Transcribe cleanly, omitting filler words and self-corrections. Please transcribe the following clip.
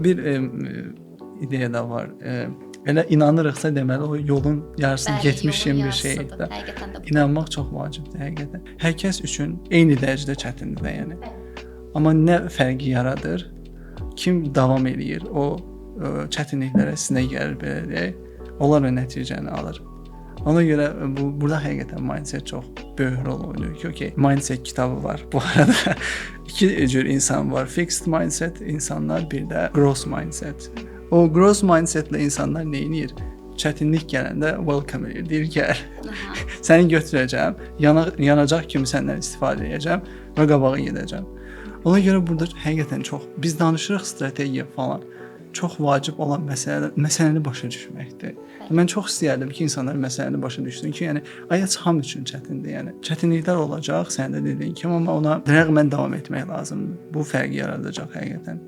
Bir ideya da var. Elə inanırıqsa deməli o yolun yarısını Bəli, getmişim yolun bir şeydir. yarısıdır. Həqiqətən də bu. İnanmaq çox vacibdir həqiqətən. Hər kəs üçün eyni dərəcədə çətindir də yəni. Amma nə fərqi yaradır? Kim davam eləyir, o çətinliklərə sinə gəlir belə deyək, onlar o nəticəni alır. Ona görə burada həqiqətən mindset çox böyük rol oynayır ki, okey, mindset kitabı var. Bu arada iki cür insan var. Fixed mindset insanlar, bir də growth mindset. O growth mindsetlə insanlar nə edir? Çətinlik gələndə welcome edir, deyir gəl. Səni götürəcəm, yanacaq kimi səndən istifadə edəcəm və qabağa gedəcəm. Ona görə burada həqiqətən çox, biz danışırıq strategiya falan, çox vacib olan məsələni başa düşməkdir. Mən çox istəyərdim ki, insanlar məsələni başa düşsün ki, yəni ayət hamı üçün çətindir. Yəni çətinliklər olacaq, sən də dediyin kimi, amma ona rəğmən davam etmək lazımdır. Bu fərqi yaradacaq həqiqətən.